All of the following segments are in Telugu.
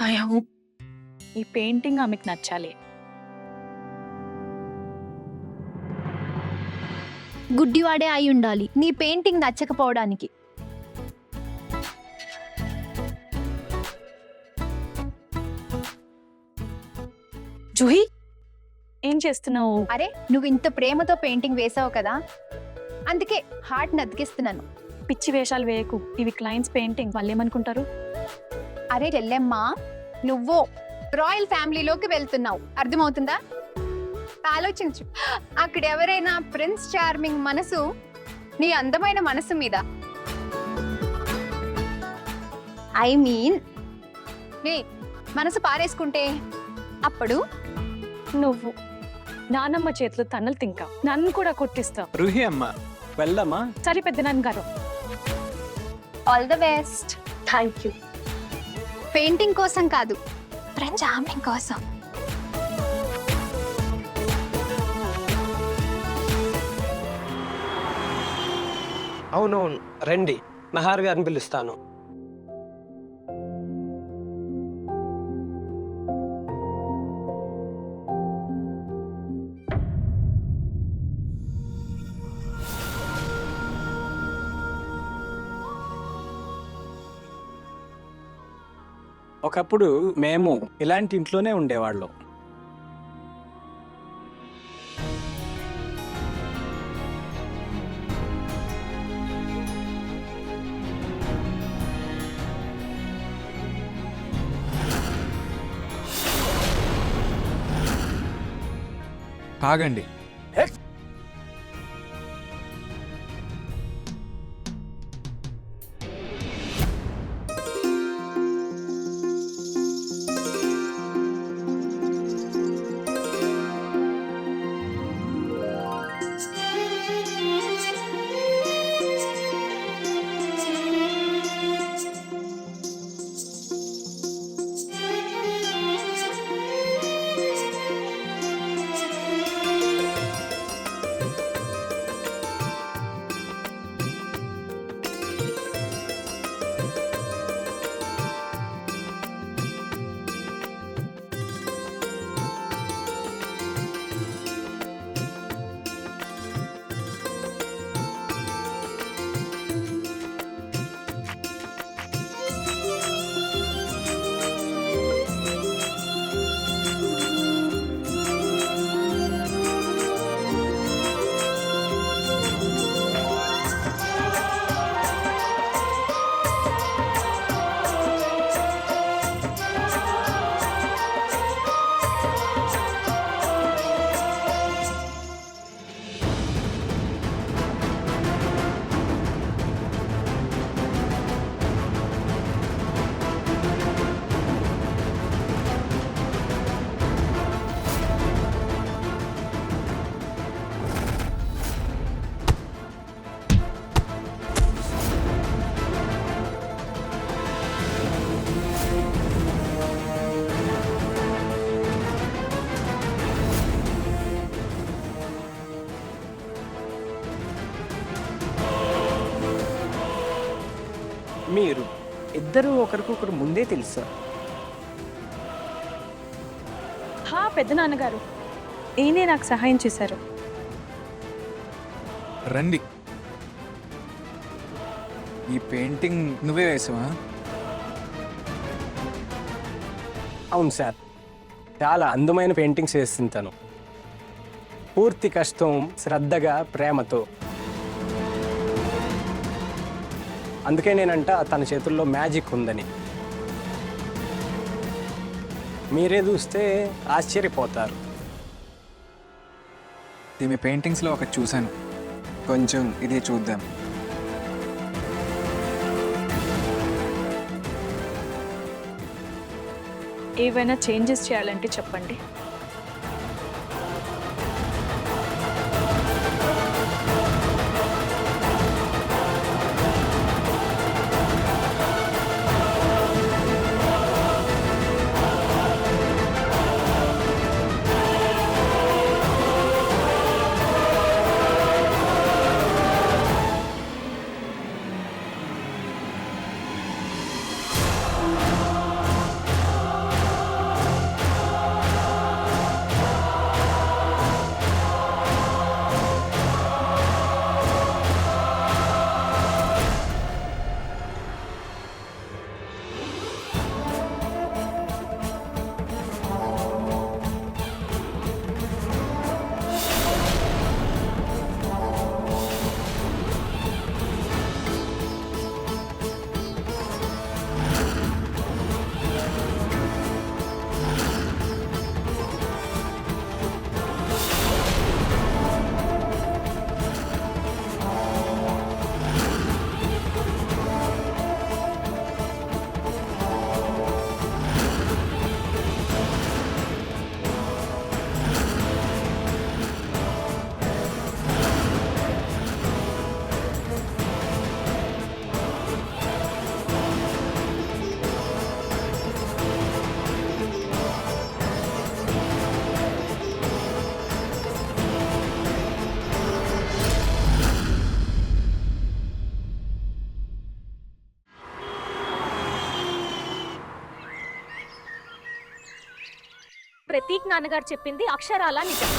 ఐ హోప్ ఈ పెయింటింగ్ ఆమెకు నచ్చాలి. గుడ్డివాడే అయి ఉండాలి నీ పెయింటింగ్ నచ్చకపోవడానికి. జూహి, ఏం చేస్తున్నావు? అరే నువ్వు ఇంత ప్రేమతో పెయింటింగ్ వేసావు కదా, అందుకే హార్ట్ నతికిస్తున్నాను. పిచ్చి వేషాలు వేయకు, ఇవి క్లయింట్స్ పెయింటింగ్, వాళ్ళు ఏమనుకుంటారు? అరే చెల్లెమ్మా, నువ్వు రాయల్ ఫ్యామిలీలోకి వెళ్తున్నావు, అర్థమవుతుందా? ఆలోచించు, అక్కడ ఎవరైనా ప్రిన్స్ చార్మింగ్ మనసు నీ అందమైన మనసు మీద, ఐ మీన్ నీ మనసు పారేసుకుంటే అప్పుడు నువ్వు నానమ్మ చేతిలో తన్నులు తింకా, నన్ను కూడా కొట్టిస్తావు. రూహి అమ్మ, వెళ్దామా? సరే పెద్ద నాన్నగారు. All the best. Thank you. Painting కోసం కాదు, ప్రిన్స్ చార్మింగ్ కోసం. అవునవును, రండి, మెహార్ గారిని పిలుస్తాను. ఒకప్పుడు మేము ఇలాంటి ఇంట్లోనే ఉండేవాళ్ళం. ఆగండి. మీరు ఇద్దరు ఒకరికొకరు ముందే తెలుసా? హా పెద్ద నాన్నగారు, ఈయనే నాకు సహాయం చేశారు. రండి. ఈ పెయింటింగ్ నువ్వే వేసావా? అవును సార్, చాలా అందమైన పెయింటింగ్స్ వేస్తుంటాను, పూర్తి కష్టం, శ్రద్ధగా, ప్రేమతో. అందుకే నేనంట తన చేతుల్లో మ్యాజిక్ ఉందని. మీరే చూస్తే ఆశ్చర్యపోతారు. ఈమె పెయింటింగ్స్లో ఒకటి చూశాను, కొంచెం ఇది చూద్దాం. ఏవైనా చేంజెస్ చేయాలంటే చెప్పండి. ప్రతీక్ నాన్నగారు చెప్పింది అక్షరాలా నిజం.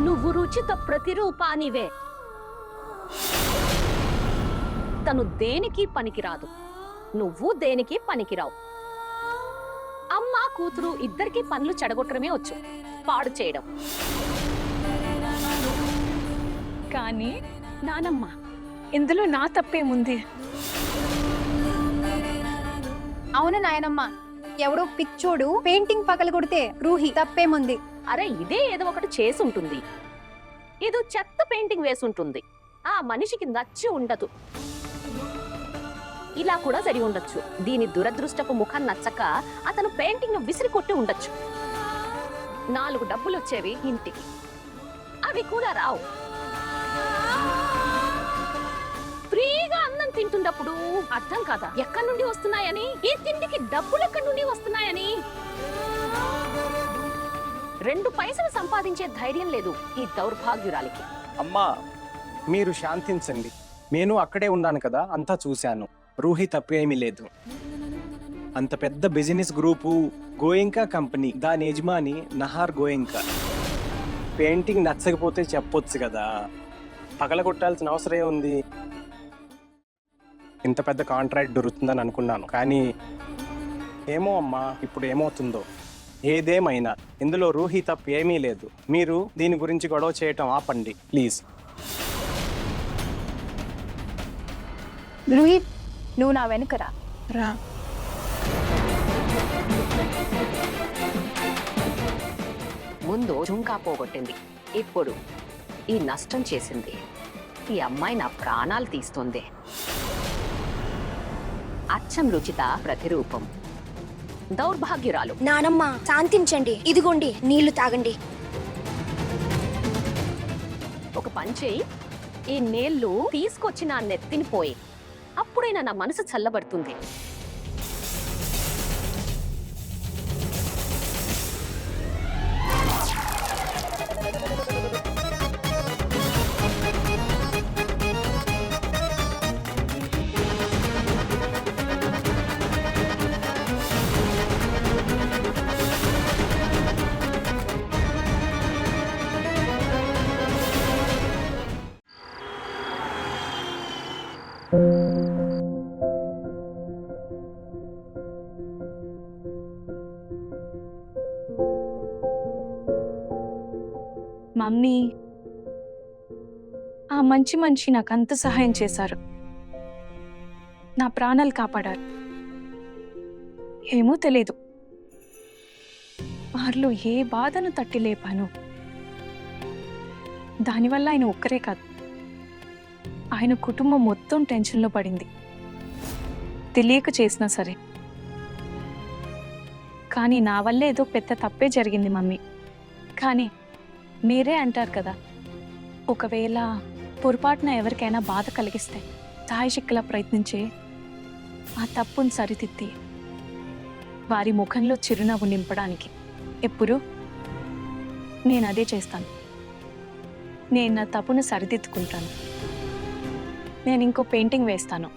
నువ్వు రుచిత ప్రతిరూపానివే. తను దేనికి పనికిరాదు, నువ్వు దేనికి పనికిరావు. అమ్మ కూతురు ఇద్దరికి పనులు చెడగొట్టడమే వచ్చు, పాడు చేయడం. కానీ నానమ్మ, ఇందులో నా తప్పేముంది? అవును నాయనమ్మ, ఎవడో పిచ్చోడు పెయింటింగ్ పగలగొడితే రూహి తప్పేముంది? అరే ఇదే ఏదో ఒకటి చేసి ఉంటుంది. ఇది చెత్త పెయింటింగ్ వేసి ఉంటుంది. ఆ మనిషికి నచ్చి ఉండదు. ఇలా కూడా జరిగి ఉండొచ్చు. దీని దురదృష్టపు ముఖం నచ్చక అతను పెయింటింగ్ ను విసిరి కొట్టి ఉండొచ్చు. 4 డబ్బులు వచ్చేవి ఇంటికి, అవి కూడా రావు. ఫ్రీగా అన్నం తింటున్నప్పుడు అర్థం కాదా ఎక్కడి నుండి వస్తున్నాయని? ఈ తిండికి డబ్బులు ఎక్కడి నుండి వస్తున్నాయని? 2 పైసలు సంపాదించే ధైర్యం లేదు ఈ దౌర్భాగ్యురాలికి. అమ్మా మీరు శాంతించండి. నేను అక్కడే ఉన్నాను కదా, అంతా చూశాను. రూహి తప్పేమీ లేదు. అంత పెద్ద బిజినెస్ గ్రూపు గోయింకా కంపెనీ, దాని యజమాని నహార్ గోయింకా. పెయింటింగ్ నచ్చకపోతే చెప్పొచ్చు కదా, పగలగొట్టాల్సిన అవసరం ఉంది. ఇంత పెద్ద కాంట్రాక్ట్ దొరుకుతుందని అనుకున్నాను, కానీ ఏమో అమ్మా, ఇప్పుడు ఏమవుతుందో. ఏదేమైనా ఇందులో రూహి తప్పు ఏమీ లేదు. మీరు దీని గురించి గొడవ చేయటం ఆపండి ప్లీజ్. రూహి, నువ్వు నా వెనుకరా. రా. ముందు జుంకా పోగొట్టింది, ఇప్పుడు ఈ నష్టం చేసింది. ఈ అమ్మాయి నా ప్రాణాలు తీస్తుంది. అచ్చం రుచిత ప్రతిరూపం, దౌర్భాగ్యురాలు. నానమ్మ శాంతించండి, ఇదిగోండి నీళ్లు తాగండి. ఒక పంచి, ఈ నీళ్లు తీసుకొచ్చి నా నెత్తిని పోయి, అప్పుడైనా నా మనసు చల్లబడుతుంది. మమ్మీ, ఆ మంచి మనిషి నాకు అంత సహాయం చేశారు, నా ప్రాణాలు కాపాడారు. ఏమో తెలీదు, వారిలో ఏ బాధను తట్టి లేపాను. దానివల్ల ఆయన ఒక్కరే కాదు, ఆయన కుటుంబం మొత్తం టెన్షన్లో పడింది. తెలియక చేసినా సరే. కానీ నా వల్ల ఏదో పెద్ద తప్పే జరిగింది మమ్మీ. కానీ మీరే అంటారు కదా, ఒకవేళ పొరపాటున ఎవరికైనా బాధ కలిగిస్తే సాయశక్తిలా ప్రయత్నించే ఆ తప్పును సరిదిద్ది వారి ముఖంలో చిరునవ్వు నింపడానికి ఎప్పుడు నేను అదే చేస్తాను. నేను నా తప్పును సరిదిద్దుకుంటాను. నేను ఇంకో పెయింటింగ్ వేస్తాను.